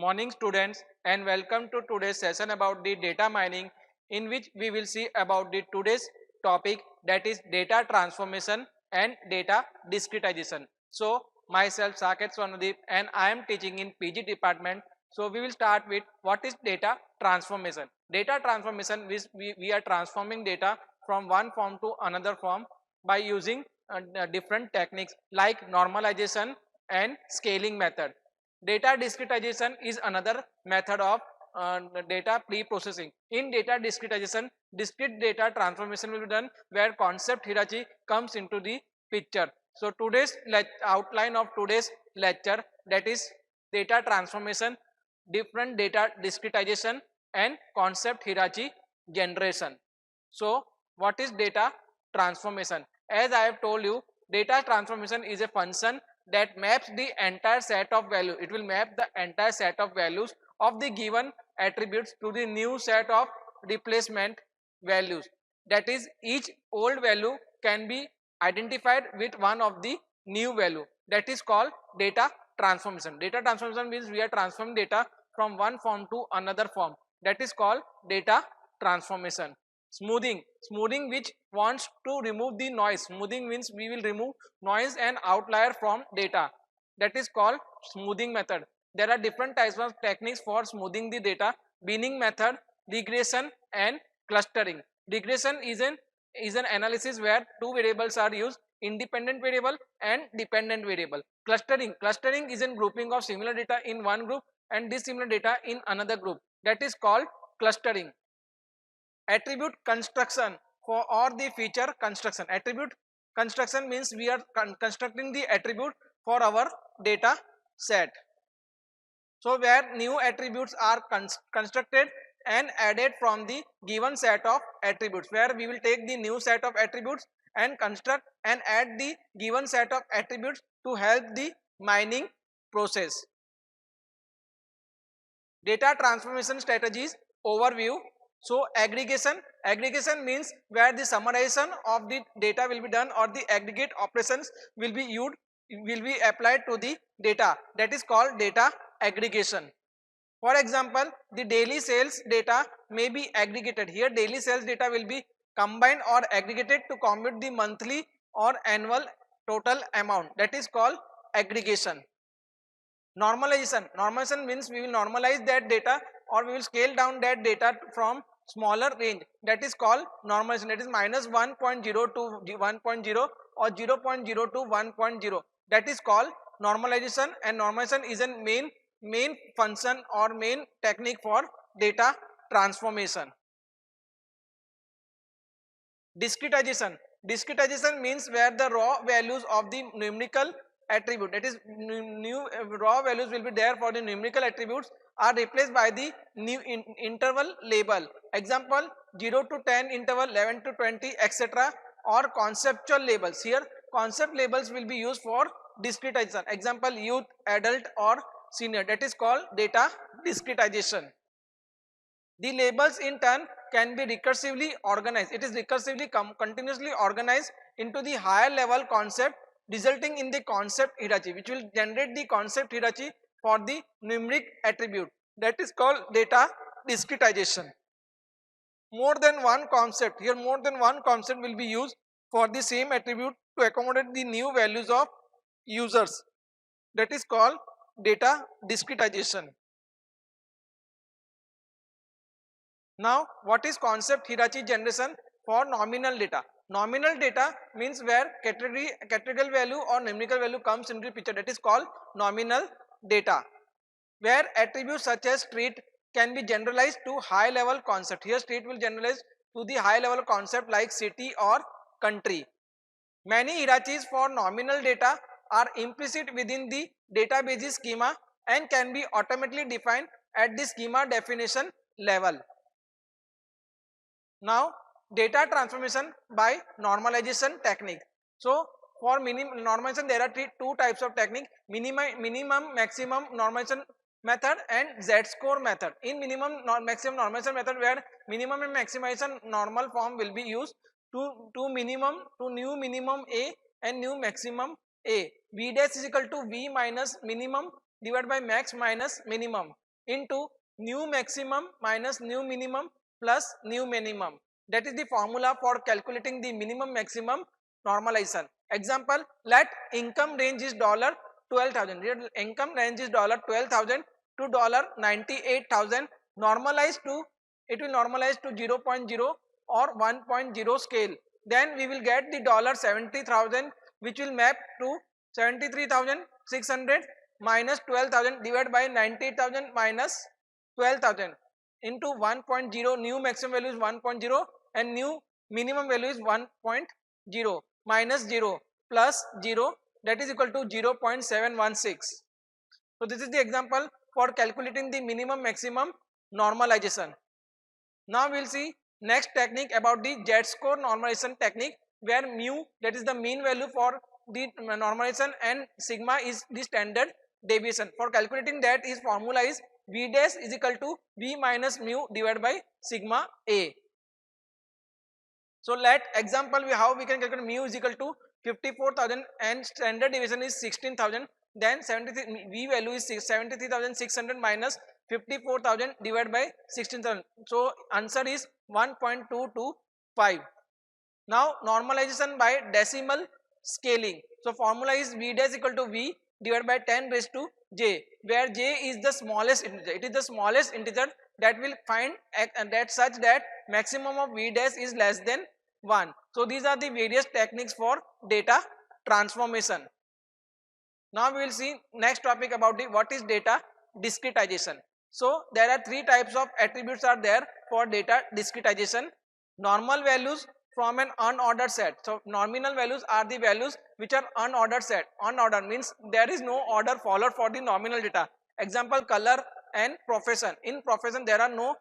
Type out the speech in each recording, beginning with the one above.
morning students, and welcome to today's session about the data mining, in which we will see about the today's topic, that is data transformation and data discretization. So myself Saket Swarnadeep and I am teaching in PG department. So we will start with what is data transformation. Data transformation is we are transforming data from one form to another form by using different techniques like normalization and scaling method. Data discretization is another method of data pre-processing. In data discretization, discrete data transformation will be done where concept hierarchy comes into the picture. So today's outline of today's lecture, that is data transformation, different data discretization and concept hierarchy generation. So what is data transformation? As I have told you, data transformation is a function that maps the entire set of value. It will map the entire set of values of the given attributes to the new set of replacement values. That is, each old value can be identified with one of the new value. That is called data transformation. Data transformation means we are transforming data from one form to another form. That is called data transformation. Smoothing which wants to remove the noise. Smoothing means we will remove noise and outlier from data. That is called smoothing method. There are different types of techniques for smoothing the data: binning method, regression and clustering. Regression is an analysis where two variables are used, independent variable and dependent variable. Clustering is a grouping of similar data in one group and dissimilar data in another group. That is called clustering. Attribute construction for or the feature construction. Attribute construction means we are constructing the attribute for our data set. So where new attributes are constructed and added from the given set of attributes, where we will take the new set of attributes and construct and add the given set of attributes to help the mining process. Data transformation strategies overview. So aggregation means where the summarization of the data will be done or the aggregate operations will be used, will be applied to the data. That is called data aggregation. For example, the daily sales data may be aggregated. Here daily sales data will be combined or aggregated to compute the monthly or annual total amount. That is called aggregation. Normalization means we will normalize that data or we will scale down that data from smaller range. That is called normalization. That is minus 1.0 to 1.0 or 0.0 to 1.0. That is called normalization, and normalization is a main function or main technique for data transformation. Discretization means where the raw values of the numerical attribute, that is new raw values will be there for the numerical attributes, are replaced by the new interval label. Example 0 to 10 interval, 11 to 20 etc. or conceptual labels. Here concept labels will be used for discretization. Example youth, adult or senior. That is called data discretization. The labels in turn can be recursively organized. It is recursively continuously organized into the higher level concept, resulting in the concept hierarchy, which will generate the concept hierarchy for the numeric attribute. That is called data discretization. More than one concept, here more than one concept will be used for the same attribute to accommodate the new values of users. That is called data discretization. Now, what is concept hierarchy generation for nominal data? Nominal data means where categorical value or numerical value comes into the picture. That is called nominal data, where attributes such as street can be generalized to high level concept. Here street will generalize to the high level concept like city or country. Many hierarchies for nominal data are implicit within the database schema and can be automatically defined at the schema definition level. Now data transformation by normalization technique. So for normalization there are two types of technique: minimum maximum normalization method and z-score method. In maximum normalization method, where minimum and maximization normal form will be used to new minimum a and new maximum a. V dash is equal to v minus minimum divided by max minus minimum. into new maximum minus new minimum plus new minimum. That is the formula for calculating the minimum maximum normalization. Example, let income range is $12,000. Here income range is $12,000 to $98,000. Normalized to, it will normalize to 0.0 or 1.0 scale. Then we will get the 70,000, which will map to 73,600 minus 12,000 divided by 98,000 minus 12,000 into 1.0. New maximum value is 1.0 and new minimum value is 1.0 minus 0 plus 0, that is equal to 0.716. So this is the example for calculating the minimum maximum normalization. Now we will see next technique about the Z-score normalization technique, where mu, that is the mean value for the normalization, and sigma is the standard deviation. For calculating that, is formula is V dash is equal to V minus mu divided by sigma A. So let example how we can calculate mu is equal to 54,000 and standard deviation is 16,000. Then 73 V value is 73,600 minus 54,000 divided by 16,000. So answer is 1.225. Now normalization by decimal scaling. So formula is V dash equal to V divided by 10 raised to j, where j is the smallest integer. It is the smallest integer that will find that such that maximum of V dash is less than 1. So these are the various techniques for data transformation. Now we will see next topic about the what is data discretization. So there are three types of attributes are there for data discretization. Normal values from an unordered set. So nominal values are the values which are unordered set. Unordered means there is no order followed for the nominal data. Example, color and profession. In profession there are no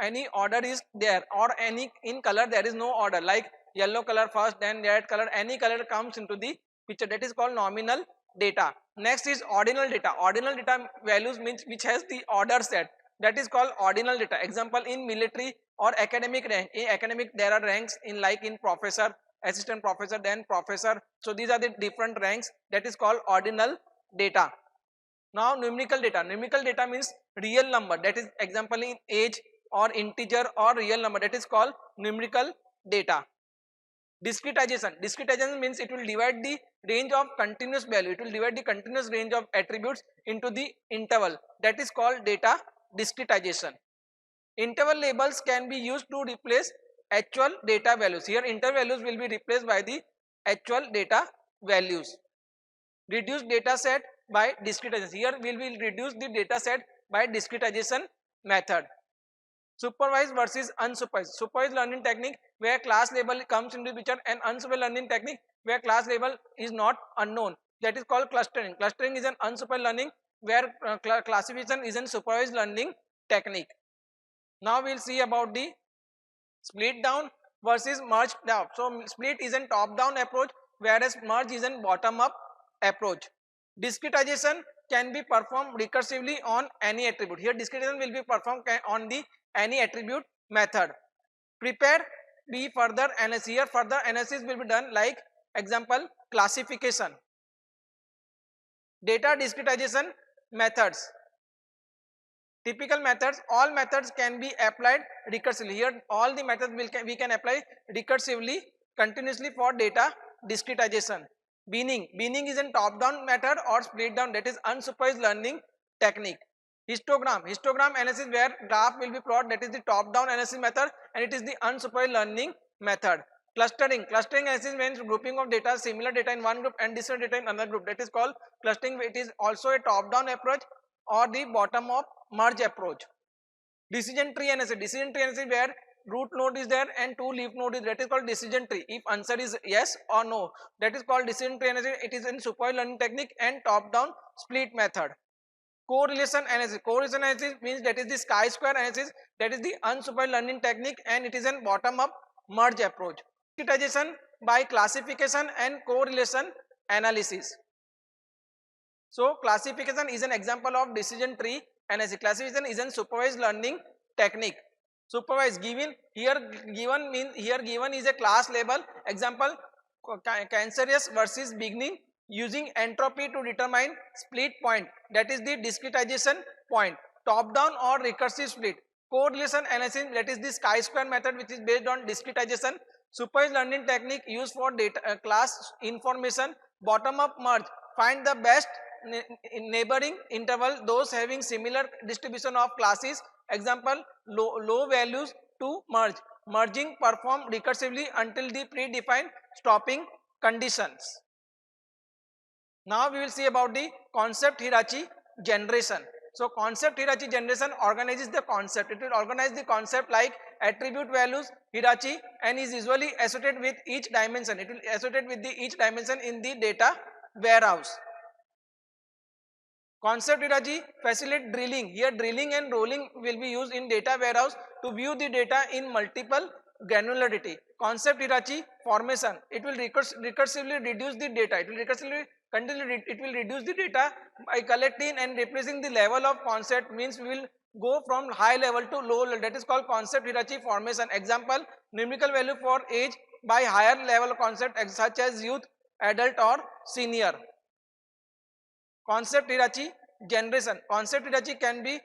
any order is there, or any in color there is no order, like yellow color first, then red color, any color comes into the picture, that is called nominal data. Next is ordinal data. Ordinal data values means which has the order set, that is called ordinal data. Example, in military or academic rank. In academic there are ranks in, like in professor, assistant professor, then professor. So these are the different ranks, that is called ordinal data. Now numerical data. Numerical data means real number, that is example in age or integer or real number, that is called numerical data. Discretization. Discretization means it will divide the range of continuous value. It will divide the continuous range of attributes into the interval, that is called data discretization. Interval labels can be used to replace actual data values. Here interval values will be replaced by the actual data values. Reduce data set by discretization. Here we will reduce the data set by discretization method. Supervised versus unsupervised. Supervised learning technique where class label comes into the picture, and unsupervised learning technique where class label is not unknown, that is called clustering. Clustering is an unsupervised learning where classification is an supervised learning technique. Now we will see about the split down versus merge down. So split is an top down approach, whereas merge is an bottom up approach. Discretization can be performed recursively on any attribute. Here discretization will be performed on the any attribute method. Prepare the further analysis. Here further analysis will be done, like example, classification. Data discretization methods. Typical methods. All methods can be applied recursively. Here all the methods we can apply recursively continuously for data discretization. Binning. Binning is a top down method or split down, that is unsupervised learning technique. Histogram. Histogram analysis where graph will be plotted, that is the top down analysis method, and it is the unsupervised learning method. Clustering. Clustering analysis means grouping of data, similar data in one group and different data in another group, that is called clustering. It is also a top down approach or the bottom up merge approach. Decision tree analysis. Decision tree analysis where root node is there and two leaf node is, that is called decision tree. If answer is yes or no, that is called decision tree analysis. It is in supervised learning technique and top down split method. Correlation analysis. Correlation analysis means that is the chi-square analysis, that is the unsupervised learning technique, and it is an bottom up merge approach. Discretization by classification and correlation analysis. So classification is an example of decision tree analysis. Classification is a supervised learning technique. Supervised, given here, given means here given is a class label. Example, cancerous versus beginning, using entropy to determine split point, that is the discretization point. top down or recursive split. Correlation analysis, that is the chi-square method, which is based on discretization. Supervised learning technique used for data class information. Bottom up merge, find the best neighboring interval, those having similar distribution of classes. Example, low values to merge. Merging perform recursively until the predefined stopping conditions. Now we will see about the concept hierarchy generation. So concept hierarchy generation organizes the concept. It will organize the concept like attribute values hierarchy and is usually associated with each dimension. It will associate with each dimension in the data warehouse. Concept hierarchy facilitate drilling. Here drilling and rolling will be used in data warehouse to view the data in multiple granularity. Concept hierarchy formation. It will recursively reduce the data. It will reduce the data by collecting and replacing the level of concept. Means we will go from high level to low level. That is called concept hierarchy formation. Example, numerical value for age by higher level concept such as youth, adult or senior. Concept hierarchy generation. Concept hierarchy can be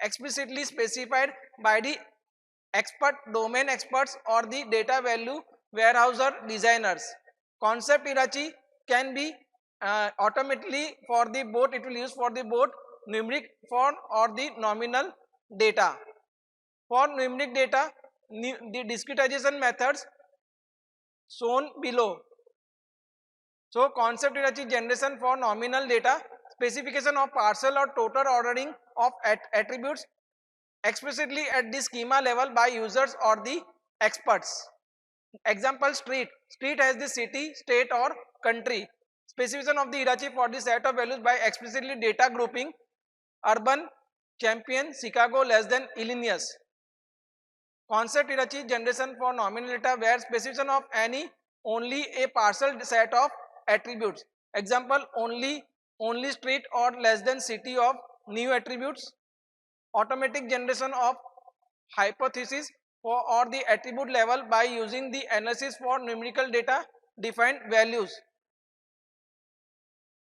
explicitly specified by the domain experts or the data value warehouser designers. Concept hierarchy can be automatically for the both, it will use for the both numeric form or the nominal data. For numeric data, the discretization methods shown below. So concept hierarchy generation for nominal data, specification of partial or total ordering of attributes explicitly at the schema level by users or the experts. Example, street. Street has the city, state or country. Specification of the hierarchy for the set of values by explicitly data grouping. Urban, champion, Chicago less than Illinois. Concept hierarchy generation for nominal data where specification of any only a partial set of attributes. Example, only street or less than city of new attributes. Automatic generation of hypothesis for or the attribute level by using the analysis for numerical data defined values.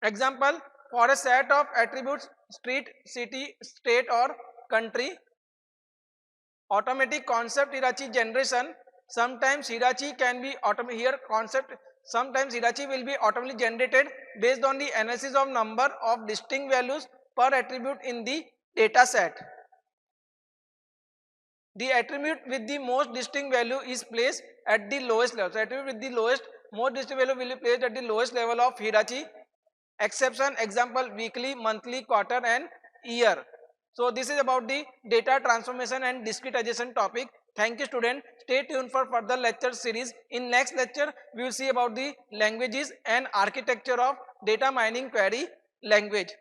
Example, for a set of attributes street, city, state or country. Automatic concept hierarchy generation. Sometimes hierarchy can be sometimes hierarchy will be automatically generated based on the analysis of number of distinct values per attribute in the data set. The attribute with the most distinct value is placed at the lowest level. So attribute with the most distinct value will be placed at the lowest level of hierarchy. Exception, example, weekly, monthly, quarter and year. So this is about the data transformation and discretization topic. Thank you student. Stay tuned for further lecture series. In next lecture, we will see about the languages and architecture of data mining query language.